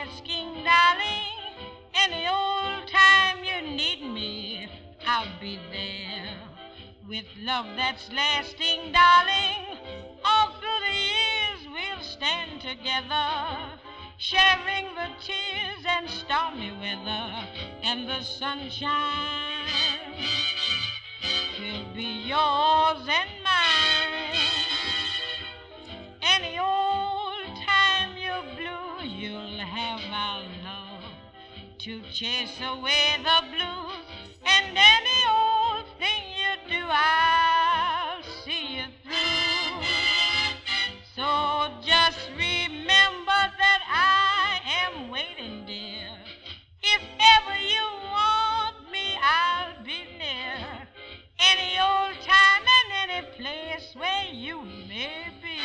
asking, darling, any old time you need me, I'll be there. With love that's lasting, darling, all through the years we'll stand together, sharing the tears and stormy weather, and the sunshine will be yours and mine. Any old time you're blue, you'll have our love to chase away the blues, and any old thing you do, I'll see you through. So just remember that I am waiting, dear. If ever you want me, I'll be near. Any old time and any place where you may be.